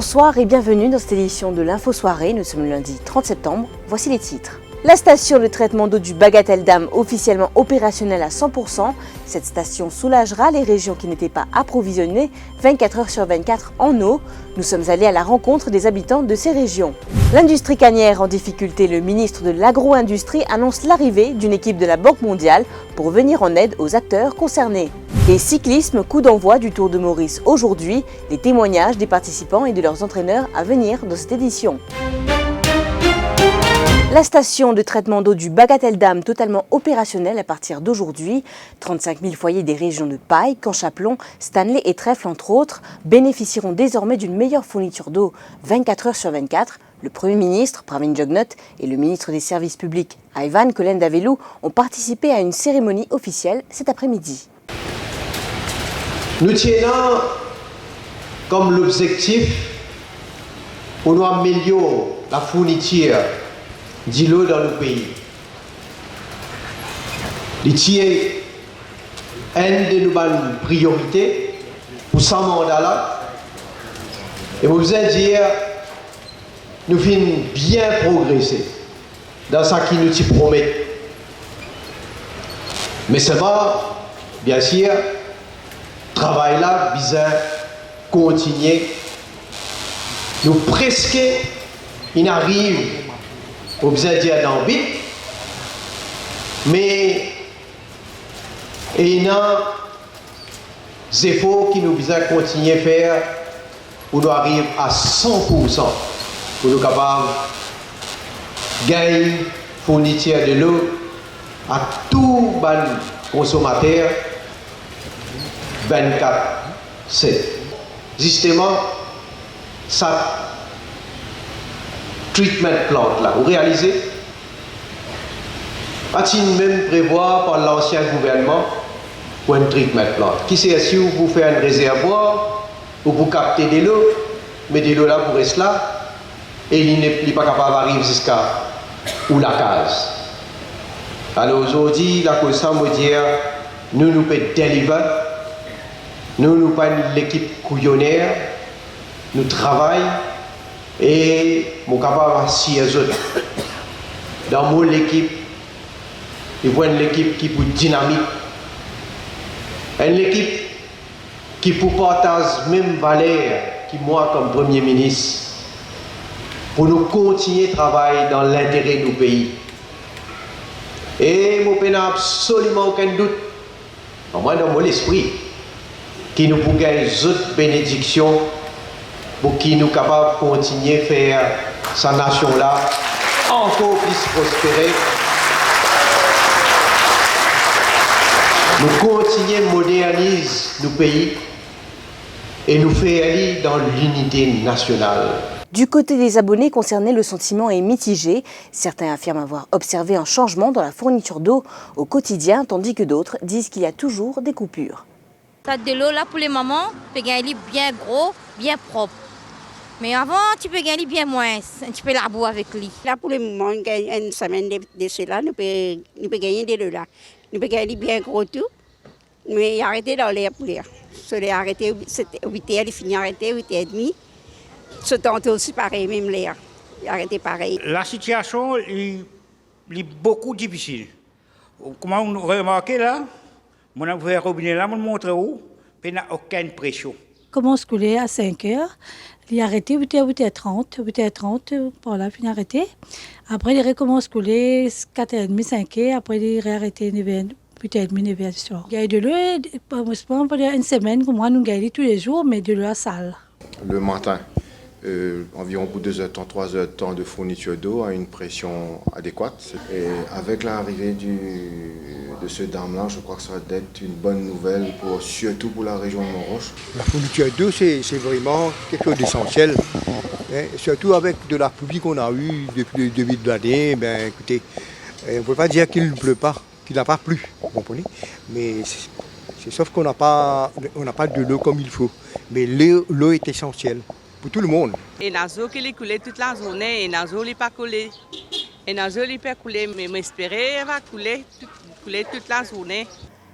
Bonsoir et bienvenue dans cette édition de l'Info Soirée. Nous sommes le lundi 30 septembre. Voici les titres. La station de traitement d'eau du Bagatelle-Dam officiellement opérationnelle à 100%. Cette station soulagera les régions qui n'étaient pas approvisionnées 24 heures sur 24 en eau. Nous sommes allés à la rencontre des habitants de ces régions. L'industrie cannière en difficulté, le ministre de l'Agro-Industrie annonce l'arrivée d'une équipe de la Banque mondiale pour venir en aide aux acteurs concernés. Et cyclisme, coup d'envoi du Tour de Maurice aujourd'hui, les témoignages des participants et de leurs entraîneurs à venir dans cette édition. La station de traitement d'eau du Bagatelle-Dam totalement opérationnelle à partir d'aujourd'hui. 35 000 foyers des régions de Paille, Camp-Chapelon, Stanley et Trèfle entre autres bénéficieront désormais d'une meilleure fourniture d'eau 24 heures sur 24. Le Premier ministre, Pravin Jugnauth, et le ministre des Services publics, Ivan Collen-Davelou, ont participé à une cérémonie officielle cet après-midi. Nous tenons comme l'objectif pour nous améliorer la fourniture de l'eau dans le pays. C'est une de nos priorités pour ce mandat-là. Et vous allez dire, nous finissons bien progresser dans ce qui nous promet. Mais seulement, bien sûr, le travail là vise à continuer. Nous presque, il arrive au besoin dire dans vite, mais il y a des efforts qui nous visent à continuer à faire pour nous arriver à 100% pour nous capables de gagner fourniture de l'eau à tous les consommateurs 24/7. Justement, ça treatment plant là, vous réalisez? A-t-il même prévoir par l'ancien gouvernement pour un treatment plant? Qui sait si vous faites un réservoir ou vous captez de l'eau, mais de l'eau là pour rester là, et il n'est pas capable d'arriver jusqu'à où la case. Alors aujourd'hui, la cause ça me dire, nous pouvons deliver, nous pas l'équipe couillonnaire, nous travaillons. Et mon capable si les autres dans mon équipe, ils voient une équipe qui pour dynamique, une équipe qui pour partage même valeur que moi comme Premier ministre, pour nous continuer à travailler dans l'intérêt de nos pays. Et je n'ai absolument aucun doute, au moins dans mon esprit, qui nous pour gagner d'autres bénédictions pour qui nous capables de continuer à faire sa nation-là encore plus prospérer. Nous continuons à moderniser nos pays et nous faire aller dans l'unité nationale. Du côté des abonnés concernés, le sentiment est mitigé. Certains affirment avoir observé un changement dans la fourniture d'eau au quotidien, tandis que d'autres disent qu'il y a toujours des coupures. Ça de l'eau là pour les mamans, tu peux gagner bien gros, bien propre. Mais avant, tu peux gagner bien moins, tu peux la boire avec lui. Là, pour le moment, une semaine de cela, nous pouvons gagner de l'eau là. Nous pouvons gagner bien gros tout, mais arrêter dans l'air pour l'air. Cela arrêté, c'était 8h, il finit arrêté, 8h30. Ce temps aussi pareil, même l'air. Arrêté pareil. La situation est beaucoup difficile. Comment vous remarquez là, mon robinet là, me montre où, il n'y a aucune pression. Commence à couler à 5h. Il a arrêté 8h30, voilà, il a arrêté. Après, il recommence à couler 4h30, 5h. Après, il a arrêté 8h30, 9h du soir. Il y a de l'eau, pendant une semaine, comme moi, nous gagnons tous les jours, mais de l'eau à sale. Le matin, environ pour 2h de temps, 3h de temps de fourniture d'eau à une pression adéquate. Et avec l'arrivée de ce dam-là, je crois que ça va être une bonne nouvelle, surtout pour la région de Montrouge. La fourniture d'eau, c'est vraiment quelque chose d'essentiel. Surtout avec de la pluie qu'on a eue depuis le début de l'année. Ben, écoutez, on ne peut pas dire qu'il ne pleut pas, qu'il n'a pas plu, vous comprenez? Mais c'est sauf qu'on n'a pas de l'eau comme il faut. Mais l'eau est essentielle pour tout le monde. Et l'eau qui est coulée toute la journée, et l'eau n'est pas coulée. Et l'eau n'est pas coulée, mais j'espère qu'elle va couler toute la journée.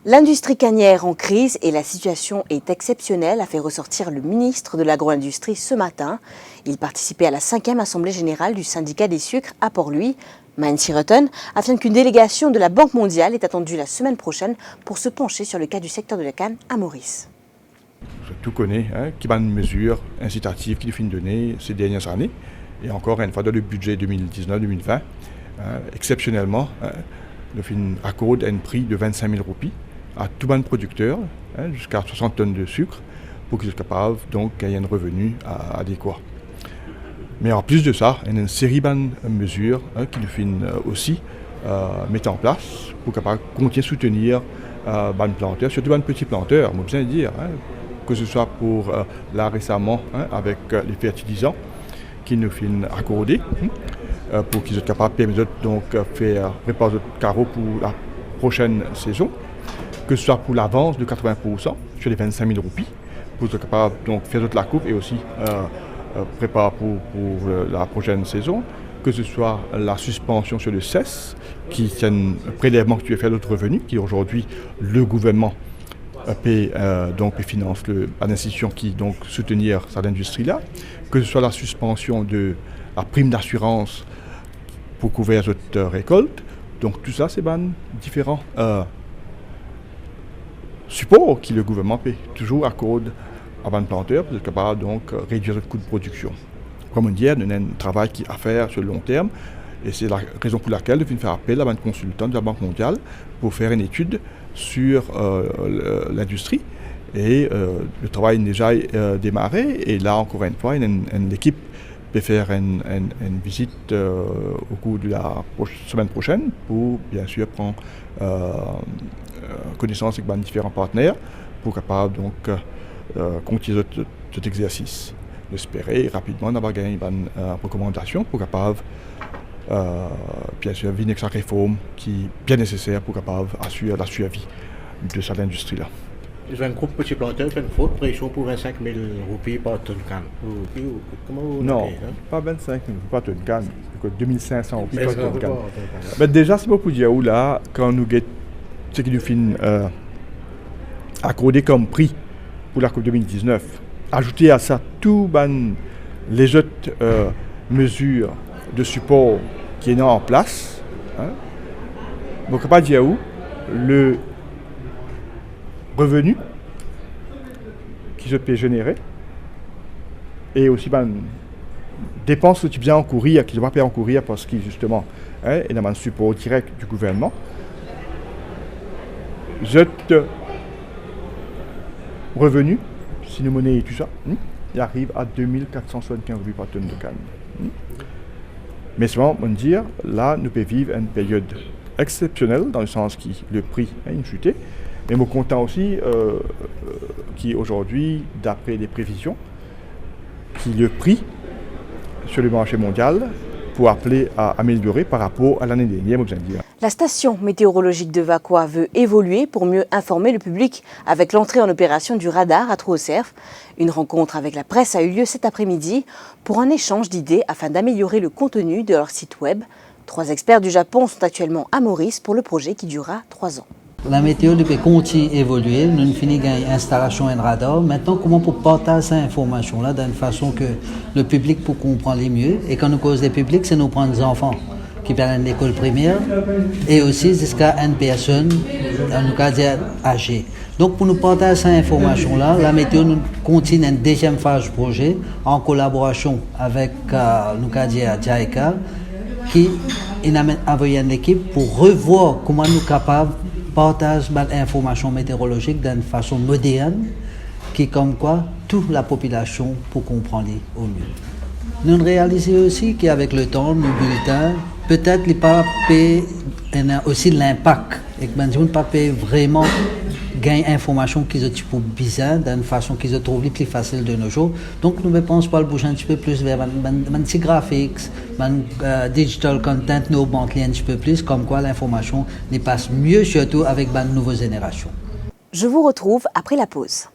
L'industrie cannière en crise et la situation est exceptionnelle, a fait ressortir le ministre de l'Agro-Industrie ce matin. Il participait à la 5e Assemblée générale du syndicat des sucres à Port-Louis. Mansi Rutten affirme qu'une délégation de la Banque mondiale est attendue la semaine prochaine pour se pencher sur le cas du secteur de la canne à Maurice. Tout connaît, qui va une mesure incitative qui nous fait donner ces dernières années. Et encore une fois, dans le budget 2019-2020, exceptionnellement, nous fait accorde un prix de 25 000 roupies à tout bon producteur, jusqu'à 60 tonnes de sucre, pour qu'ils soient capables donc gagner un revenu adéquat. Mais en plus de ça, il y a une série de mesures qui nous fait aussi mettre en place pour capable continuer à soutenir les planteurs, surtout les petits planteurs, moi bien dire, que ce soit pour là récemment avec les fertilisants qui nous fait accorder pour qu'ils soient capables de donc faire préparer notre carreau pour la prochaine saison, que ce soit pour l'avance de 80% sur les 25 000 roupies, pour être capable de faire toute la coupe et aussi préparer pour la prochaine saison, que ce soit la suspension sur le CES, qui est un prélèvement que tu as fait d'autres revenus, qui aujourd'hui le gouvernement paie donc et finance l'institution qui donc soutenir cette industrie-là, que ce soit la suspension de la prime d'assurance pour couvrir cette récolte. Donc tout ça, c'est différents supports que le gouvernement paie toujours accorde à les planteurs pour être capable donc réduire le coût de production. Comme on dit, il y a un travail qui est à faire sur le long terme et c'est la raison pour laquelle nous faire appel à un consultant de la Banque mondiale pour faire une étude sur l'industrie. Et le travail est déjà démarré et là encore une fois, une équipe peut faire une visite au cours de la semaine prochaine pour bien sûr prendre connaissance avec différents partenaires pour capable donc continuer cet exercice. J'espérais rapidement d'avoir gagné une recommandation pour capable bien sûr venir avec sa réforme qui est bien nécessaire pour capable assurer la survie de cette industrie-là. Ils ont un groupe de petits planteurs qui fait une faute pression pour 25 000 roupies par tonne de canne. Non, pas 25 000 pas tonne de canne, 2500 roupies par tonne de canne. Mais déjà, c'est beaucoup dire où là, quand nous guettons ce qui nous fait accordé comme prix pour la Coupe 2019, ajouter à ça tout les autres mesures de support qui sont en place, on ne peut pas dire où le revenu qui se peut générer et aussi dépenses que tu viens encourir, qui ne doit pas encourir parce qu'il justement il y a un support direct du gouvernement. Revenu, si nous monnaie et tout ça, il arrive à 2475 roupies par tonne de canne. Mais seulement, on dire, là, nous pouvons vivre une période exceptionnelle, dans le sens que le prix a chuté, mais nous comptons aussi qu'aujourd'hui, d'après les prévisions, que le prix sur le marché mondial pour appeler à améliorer par rapport à l'année dernière, vous allez dire. La station météorologique de Vacois veut évoluer pour mieux informer le public avec l'entrée en opération du radar à Trou-au-Cerf. Une rencontre avec la presse a eu lieu cet après-midi pour un échange d'idées afin d'améliorer le contenu de leur site web. 3 experts du Japon sont actuellement à Maurice pour le projet qui durera 3 ans. La météo peut continuer à évoluer. Nous avons fini une installation de radar. Maintenant, comment pour partager cette information-là d'une façon que le public peut comprendre mieux. Et quand nous cause des publics, c'est nous prendre des enfants qui viennent à l'école primaire et aussi jusqu'à une personne, nous cas âgée. Donc, pour nous partager cette information-là, la météo nous continue une deuxième phase du projet en collaboration avec nous cas JICA qui a envoyé une équipe pour revoir comment nous sommes capables partage l'information météorologique d'une façon moderne qui comme quoi toute la population peut comprendre au mieux. Nous réalisons aussi qu'avec le temps, nos bulletins, peut-être les pas aussi l'impact et que nous ne pas vraiment gagner information qui est un petit peu bizarre d'une façon qui se trouve plus facile de nos jours. Donc nous ne pensons pas le bouger un petit peu plus vers un graphics, digital content, nous banquiers un petit peu plus, comme quoi l'information n'y passe mieux surtout avec une nouvelle génération. Je vous retrouve après la pause.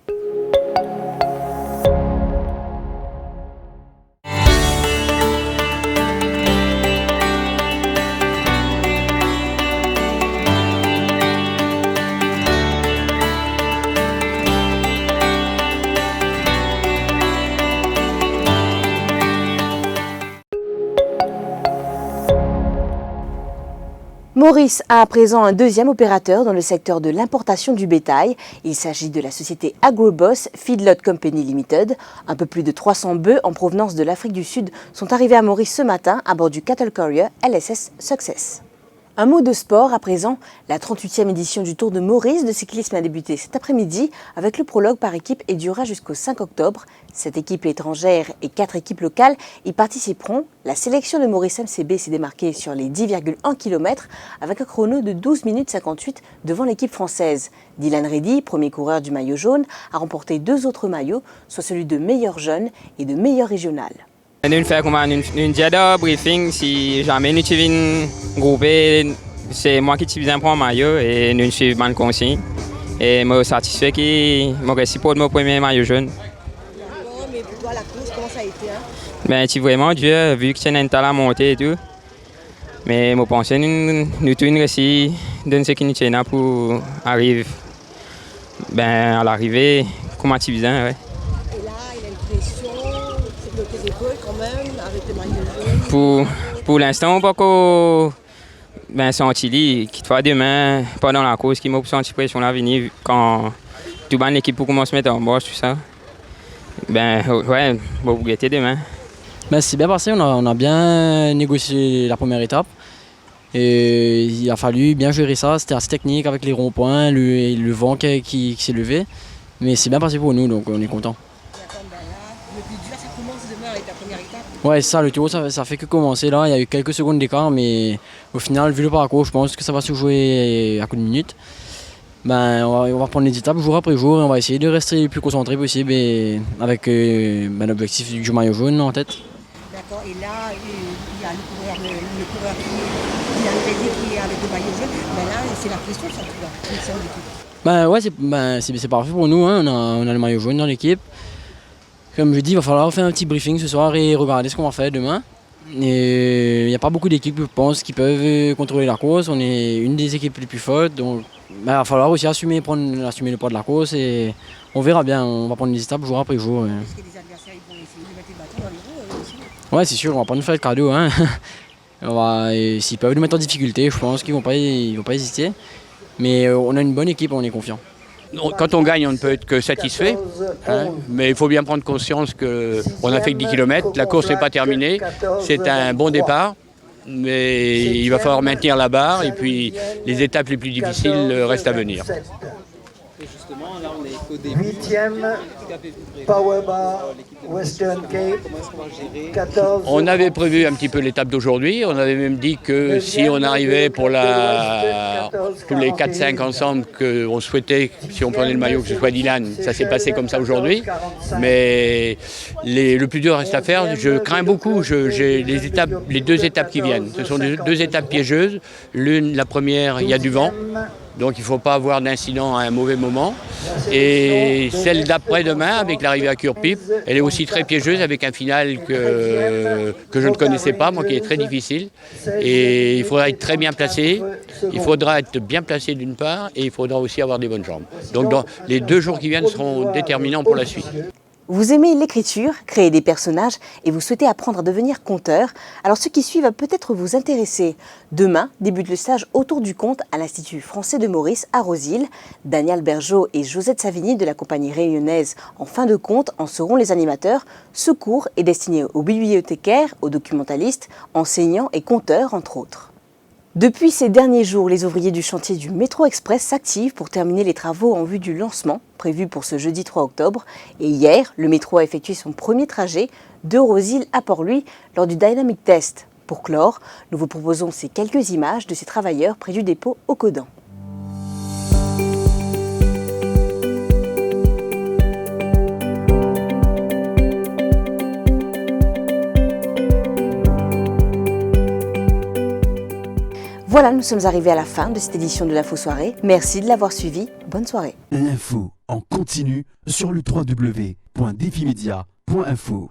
Maurice a à présent un deuxième opérateur dans le secteur de l'importation du bétail. Il s'agit de la société AgroBoss Feedlot Company Limited. Un peu plus de 300 bœufs en provenance de l'Afrique du Sud sont arrivés à Maurice ce matin à bord du Cattle Courier LSS Success. Un mot de sport à présent. La 38e édition du Tour de Maurice de cyclisme a débuté cet après-midi avec le prologue par équipe et durera jusqu'au 5 octobre. 7 équipes étrangères et 4 équipes locales y participeront. La sélection de Maurice MCB s'est démarquée sur les 10,1 km avec un chrono de 12 minutes 58 devant l'équipe française. Dylan Reddy, premier coureur du maillot jaune, a remporté 2 autres maillots, soit celui de meilleur jeune et de meilleur régional. Nous faisons une diade briefing si jamais nous sommes groupés, c'est moi qui suis bien pour un maillot et nous suivons mal consigne. Et je suis satisfait que je réussi pour mon premier maillot jaune. Mais pour toi, la course, comment ça a été Ben, c'est vraiment dur vu que c'est un talent monté et tout. Mais je pense que nous tous réussi de ce qui nous tient pour arriver à l'arrivée comme un petit bizarre. Ouais. Pour l'instant, pas qu'on senti qu'il soit demain pendant la course qui m'a senti pression à venir quand tout l'équipe commence à se mettre en bas tout ça. Ouais, bon vous guetter demain. C'est bien passé, on a bien négocié la première étape. Et il a fallu bien gérer ça, c'était assez technique avec les ronds-points, le vent qui s'est levé. Mais c'est bien passé pour nous, donc on est content. Le plus dur, ça commence demain avec la première étape. Ouais, ça, le tour, ça fait que commencer là. Il y a eu quelques secondes d'écart, mais au final, vu le parcours, je pense que ça va se jouer à coup de minutes. On va prendre les étapes jour après jour et on va essayer de rester le plus concentré possible et avec l'objectif du maillot jaune en tête. D'accord, et là, il y a le coureur qui est avec le maillot jaune. Là, c'est la pression, ça, c'est parfait pour nous, hein. On a le maillot jaune dans l'équipe. Comme je dis, il va falloir faire un petit briefing ce soir et regarder ce qu'on va faire demain. Et il n'y a pas beaucoup d'équipes, je pense, qui peuvent contrôler la course. On est une des équipes les plus fortes, donc il va falloir aussi assumer le poids de la course et on verra bien. On va prendre les étapes jour après jour. Est-ce que les adversaires vont essayer de mettre les bâtons dans les roues aussi? Ouais, c'est sûr, on va pas nous faire de cadeau. Hein. S'ils peuvent nous mettre en difficulté, je pense qu'ils vont pas hésiter. Mais on a une bonne équipe, on est confiant. Quand on gagne, on ne peut être que satisfait, hein, mais il faut bien prendre conscience qu'on a fait que 10 km, la course n'est pas terminée, c'est un bon départ, mais il va falloir maintenir la barre et puis les étapes les plus difficiles restent à venir. Et justement, là on est au début. 8e, Power Bar, Western Cape, 14. On avait prévu un petit peu l'étape d'aujourd'hui, on avait même dit que si on arrivait pour tous les 4-5 ensemble, qu'on souhaitait, si on prenait le maillot, que ce soit Dylan, ça s'est passé comme ça aujourd'hui. Mais le plus dur reste à faire, je crains beaucoup les 2 étapes qui viennent. Ce sont 2 étapes piégeuses. La première, il y a du vent. Donc il ne faut pas avoir d'incident à un mauvais moment. Et celle d'après-demain, avec l'arrivée à Cure-Pipe, elle est aussi très piégeuse avec un final que je ne connaissais pas, moi qui est très difficile. Et il faudra être très bien placé. Il faudra être bien placé d'une part et il faudra aussi avoir des bonnes jambes. Donc les 2 jours qui viennent seront déterminants pour la suite. Vous aimez l'écriture, créer des personnages et vous souhaitez apprendre à devenir conteur? Alors ce qui suit va peut-être vous intéresser. Demain débute le stage autour du conte à l'Institut français de Maurice à Rosil. Daniel Bergeau et Josette Savigny de la compagnie réunionnaise En fin de compte en seront les animateurs. Ce cours est destiné aux bibliothécaires, aux documentalistes, enseignants et conteurs entre autres. Depuis ces derniers jours, les ouvriers du chantier du Métro Express s'activent pour terminer les travaux en vue du lancement, prévu pour ce jeudi 3 octobre. Et hier, le métro a effectué son premier trajet de Rosil à Port-Louis lors du Dynamic Test. Pour clore, nous vous proposons ces quelques images de ces travailleurs près du dépôt au Codan. Voilà, nous sommes arrivés à la fin de cette édition de l'Info Soirée. Merci de l'avoir suivi. Bonne soirée. L'info en continu sur le www.defimedia.info.